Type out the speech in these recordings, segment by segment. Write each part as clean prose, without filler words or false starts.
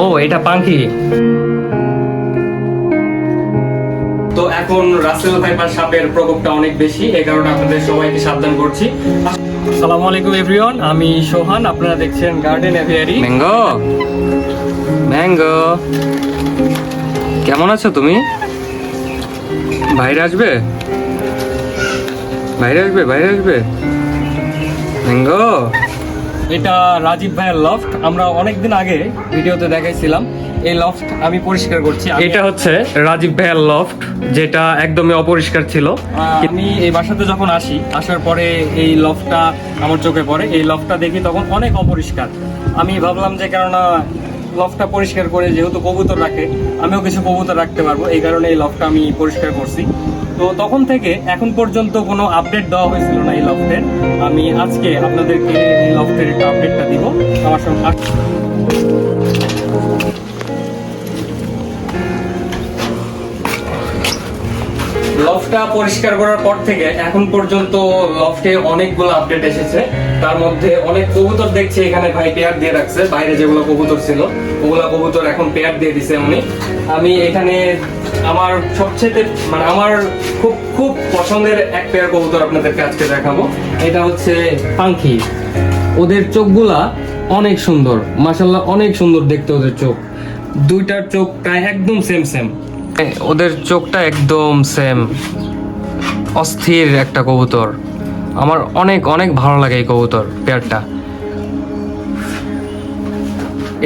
ও এটা পাখি। তো এখন রাসেল ভাইপার সাপের প্রকোপটা অনেক বেশি, এই কারণে আপনাদের সবাইকে সাবধান করছি। আসসালামু আলাইকুম এভরিওয়ান, আমি সোহান, আপনারা দেখছেন গার্ডেন এভিয়ারি। ম্যাঙ্গো ম্যাঙ্গো, কেমন আছো তুমি? বাইরে আসবে, বাইরে আসবে, বাইরে আসবে ম্যাঙ্গো। এটা রাজীব ভাইয়ের লফট, আমরা অনেকদিন আগে ভিডিওতে দেখাইছিলাম। এই লফট আমি পরিষ্কার করছি। এটা হচ্ছে রাজীব ভাইয়ের লফট, যেটা একদমই অপরিষ্কার ছিল। আমি এই বাসাতে যখন আসি, আসার পরে এই লফটটা আমার চোখে পড়ে। এই লফটটা দেখি তখন অনেক অপরিষ্কার। আমি ভাবলাম যে কেননা লফটটা পরিষ্কার করে, যেহেতু কবুতর রাখে, আমিও কিছু কবুতর রাখতে পারবো, এই কারণে এই লফটটা আমি পরিষ্কার করছি। তো তখন থেকে এখন পর্যন্ত কোনো আপডেট দেওয়া হয়েছিল না এই লফটের। আমি আজকে আপনাদেরকে এই লফটের একটা আপডেটটা দিব। আমার সঙ্গে লফটটা পরিষ্কার করার পর থেকে এখন পর্যন্ত লফটে অনেকগুলো আপডেট এসেছে। তার মধ্যে অনেক কবুতর দেখছি এখানে ভাই পেয়ার দিয়ে রাখছে। বাইরে যেগুলো কবুতর ছিল ওগুলা কবুতর এখন পেয়ার দিয়ে দিছে উনি। আমি এখানে আমার সবচেয়ে মানে আমার খুব খুব পছন্দের এক পেয়ার কবুতর আপনাদেরকে আজকে দেখাবো। এটা হচ্ছে পাখি। ওদের চোখগুলা অনেক সুন্দর, মাশাআল্লাহ অনেক সুন্দর দেখতে ওদের চোখ। দুইটার চোখ প্রায় একদম সেম সেম, ওদের চোখটা একদম সেম। অস্থির একটা কবুতর, আমার অনেক অনেক ভালো লাগে এই কবুতর পেয়ারটা।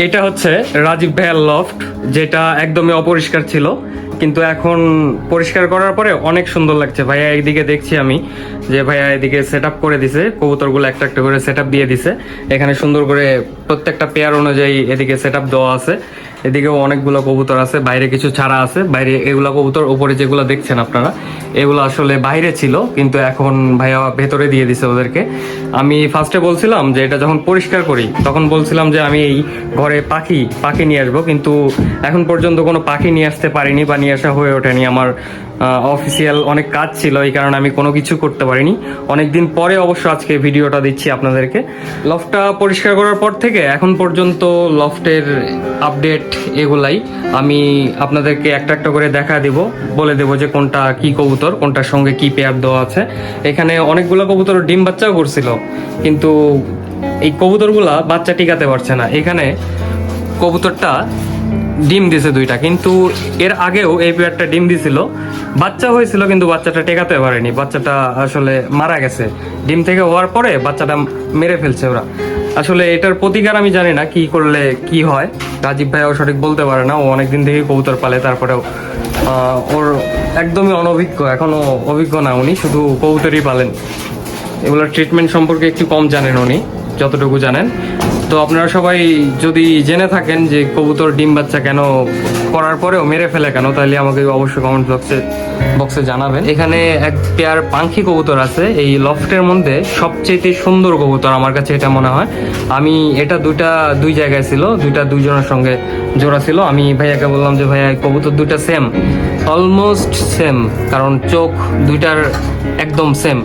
এটা হচ্ছে রাজীব ভাইয়ার লফট, যেটা একদমই অপরিষ্কার ছিল, কিন্তু এখন পরিষ্কার করার পরে অনেক সুন্দর লাগছে। ভাইয়া এইদিকে দেখছি আমি যে ভাইয়া এদিকে সেট আপ করে দিছে, কবুতরগুলো একটা একটা করে সেট আপ দিয়ে দিছে। এখানে সুন্দর করে প্রত্যেকটা পেয়ার অনুযায়ী এদিকে সেট আপ দেওয়া আছে। এদিকেও অনেকগুলো কবুতর আছে, বাইরে কিছু ছাড়া আছে। বাইরে এগুলা কবুতর, উপরে যেগুলো দেখছেন আপনারা, এগুলো আসলে বাইরে ছিল, কিন্তু এখন ভাইয়া ভেতরে দিয়ে দিছে ওদেরকে। আমি ফার্স্টে বলছিলাম যে এটা যখন পরিষ্কার করি তখন বলছিলাম যে আমি এই ঘরে পাখি নিয়ে আসবো, কিন্তু এখন পর্যন্ত কোনো পাখি নিয়ে আসতে পারিনি বা নিয়ে আসা হয়ে ওঠেনি। আমার অফিসিয়াল অনেক কাজ ছিল, এই কারণে আমি কোনো কিছু করতে পারিনি। অনেকদিন পরে অবশ্য আজকে ভিডিওটা দিচ্ছি আপনাদেরকে। লফটটা পরিষ্কার করার পর থেকে এখন পর্যন্ত লফটের আপডেট এগুলাই আমি আপনাদেরকে একটা একটা করে দেখা দিব, বলে দেবো যে কোনটা কি কবুতর, কোনটার সঙ্গে কি পেয়ার দেওয়া আছে। এখানে অনেকগুলো কবুতর ডিম বাচ্চাও করছিল, কিন্তু এই কবুতরগুলা বাচ্চা টিকাতে পারছে না। এখানে কবুতরটা ডিম দিছে দুইটা, কিন্তু এর আগেও এই পেয়ারটা ডিম দিছিল, বাচ্চা হয়েছিল, কিন্তু বাচ্চাটা টেকাতে পারেনি। বাচ্চাটা আসলে মারা গেছে। ডিম থেকে হওয়ার পরে বাচ্চাটা মেরে ফেলছে ওরা। আসলে এটার প্রতিকার আমি জানি না কি করলে কি হয়। রাজীব ভাইও সঠিক বলতে পারে না, ও অনেকদিন থেকে কবুতর পালে, তারপরেও ওর একদমই অনভিজ্ঞ, এখনো অভিজ্ঞ না উনি, শুধু কবুতরই পালেন। এগুলোর ট্রিটমেন্ট সম্পর্কে একটু কম জানেন উনি, যতটুকু জানেন। তো আপনারা সবাই যদি জেনে থাকেন যে কবুতর ডিম বাচ্চা কেন করার পরেও মেরে ফেলে কেন, তাহলে আমাকে অবশ্যই কমেন্ট বক্সে জানাবেন। এখানে এক পেয়ার পাখি কবুতর আছে এই লফটের মধ্যে, সবচেয়ে সুন্দর কবুতর আমার কাছে এটা মনে হয়। আমি এটা দুই জায়গায় ছিল, দুইজনের সঙ্গে জোড়া ছিল। আমি ভাইয়াকে বললাম যে ভাইয়া কবুতর দুইটা সেম, অলমোস্ট সেম, কারণ চোখ দুইটার একদম সেম।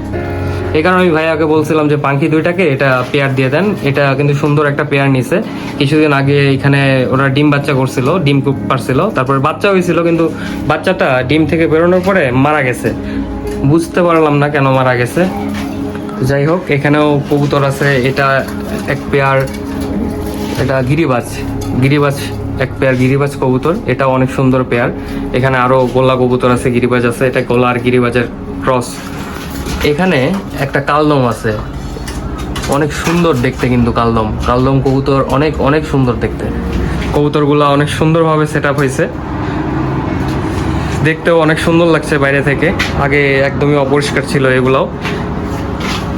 এই কারণে আমি ভাইয়াকে বলছিলাম যে পাখি দুইটাকে এটা পেয়ার দিয়ে দেন। এটা কিন্তু সুন্দর একটা পেয়ার নিছে। কিছুদিন আগে এখানে ওরা ডিম বাচ্চা করছিল, ডিম কুপ পারছিল, তারপরে বাচ্চা হয়েছিল, কিন্তু বাচ্চাটা ডিম থেকে বেরোনোর পরে মারা গেছে। বুঝতে পারলাম না কেন মারা গেছে। যাই হোক, এখানেও কবুতর আছে। এটা এক পেয়ার, এটা গিরিবাজ এক পেয়ার গিরিবাজ কবুতর, এটা অনেক সুন্দর পেয়ার। এখানে আরো গোলা কবুতর আছে, গিরিবাজ আছে, এটা গোলা আর গিরিবাজের ক্রস। এখানে একটা কালদম আছে, অনেক সুন্দর দেখতে, কিন্তু কালদম কবুতর অনেক অনেক সুন্দর দেখতে। কবুতরগুলা অনেক সুন্দরভাবে সেট আপ হয়েছে, দেখতেও অনেক সুন্দর লাগছে বাইরে থেকে। আগে একদমই অপরিষ্কার ছিল এগুলাও,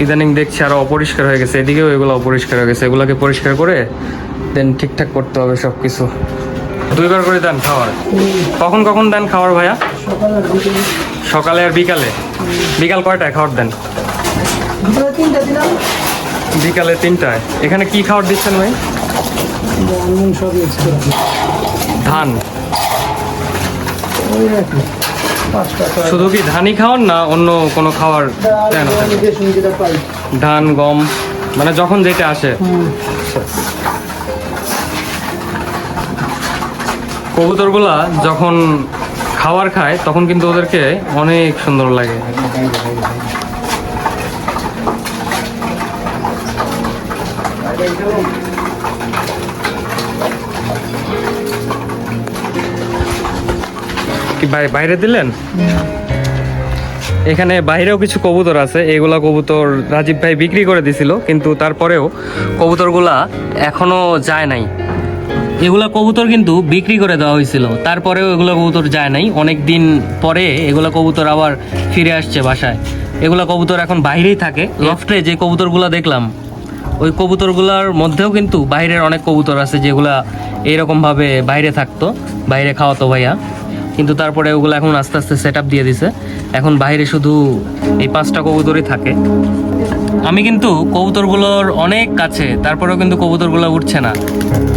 ইদানিং দেখছি আরো অপরিষ্কার হয়ে গেছে। এদিকেও এগুলো অপরিষ্কার হয়ে গেছে, এগুলাকে পরিষ্কার করে দেন ঠিকঠাক করতে হবে সবকিছু। 2 বার করে দেন খাবার। কখন কখন দেন খাবার ভাইয়া? সকালে আর বিকালে? বিকাল কয়টায় খাবার দেন? বিকালে 3টায়। এখানে কি খাবার দিচ্ছেন ভাই? ধান? শুধু কি ধানই খাওয়ান না অন্য কোনো খাবার দেন? ধান, গম, মানে যখন যেটা আসে। কবুতরগুলা যখন খাবার খায় তখন কিন্তু ওদেরকে অনেক সুন্দর লাগে। কি বাইরে দিলেন? এখানে বাইরেও কিছু কবুতর আছে, এগুলা কবুতর রাজীব ভাই বিক্রি করে দিছিল, কিন্তু তারপরেও কবুতরগুলা এখনো যায় নাই। এগুলা কবুতর কিন্তু বিক্রি করে দেওয়া হয়েছিল, তারপরেও এগুলো কবুতর যায় নাই। অনেক দিন পরে এগুলা কবুতর আবার ফিরে আসছে বাসায়। এগুলা কবুতর এখন বাইরেই থাকে। লফটে যে কবুতরগুলা দেখলাম ওই কবুতরগুলার মধ্যেও কিন্তু বাইরের অনেক কবুতর আছে যেগুলা এইরকমভাবে বাইরে থাকতো, বাইরে খাওয়াতো ভাইয়া, কিন্তু তারপরে ওগুলো এখন আস্তে আস্তে সেট আপ দিয়ে দিছে। এখন বাইরে শুধু এই 5টা কবুতরই থাকে। আমি কিন্তু কবুতরগুলোর অনেক কাছে, তারপরেও কিন্তু কবুতরগুলো উঠছে না।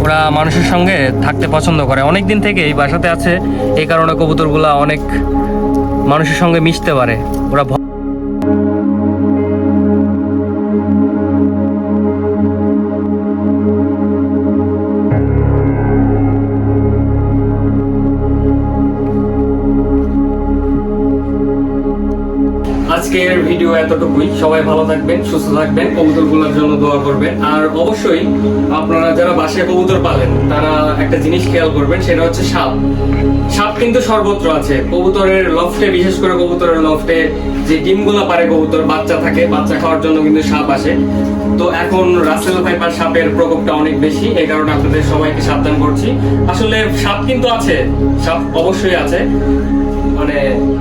ওরা মানুষের সঙ্গে থাকতে পছন্দ করে, অনেক দিন থেকে এই বাসাতে আছে, এই কারণে কবুতরগুলো অনেক মানুষের সঙ্গে মিশতে পারে। ওরা আজকের ভিডিও এতটুকুই। সবাই ভালো থাকবেন, সুস্থ থাকবেন, কবুতরগুলোর জন্য দোয়া করবেন। আর অবশ্যই আপনারা যারা বাসায় কবুতর পালেন তারা একটা জিনিস খেয়াল করবেন, সেটা হচ্ছে সাপ। সাপ কিন্তু সর্বত্র আছে। কবুতরের লফটে, বিশেষ করে কবুতরের লফটে যে ডিমগুলো পারে কবুতর, বাচ্চা থাকে, বাচ্চা খাওয়ার জন্য কিন্তু সাপ আসে। তো এখন রাসেল ভাইপার সাপের প্রকোপটা অনেক বেশি, এই কারণে আপনাদের সবাইকে সাবধান করছি। আসলে সাপ কিন্তু আছে, সাপ অবশ্যই আছে, মানে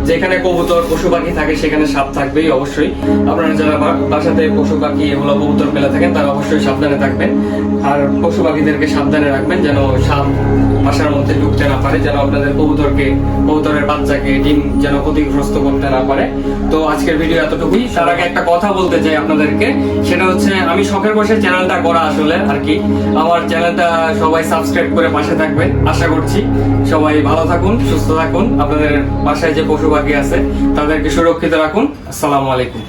যেখানে কবুতর পশু পাখি থাকে সেখানে সাপ থাকবেই অবশ্যই। আপনারা যারা বাসাতে পশু পাখি এগুলো কবুতর পেলে থাকেন তারা অবশ্যই সাবধানে থাকবেন, আর পশু পাখিদেরকে সাবধানে রাখবেন যেন সাপ বাসার মধ্যে ঢুকতে না পারে, যেন আপনাদের কবুতরের বাচ্চাকে ডিম যেন ক্ষতিগ্রস্ত করতে না পারে। তো আজকের ভিডিও এতটুকুই। তার আগে একটা কথা বলতে চাই আপনাদেরকে, সেটা হচ্ছে আমি শখের বসে চ্যানেলটা করা আসলে আর কি। আমার চ্যানেলটা সবাই সাবস্ক্রাইব করে পাশে থাকবেন আশা করছি। সবাই ভালো থাকুন, সুস্থ থাকুন, আপনাদের বাসায় যে পশু পাখি আছে তাদেরকে সুরক্ষিত রাখুন। আসসালামু আলাইকুম।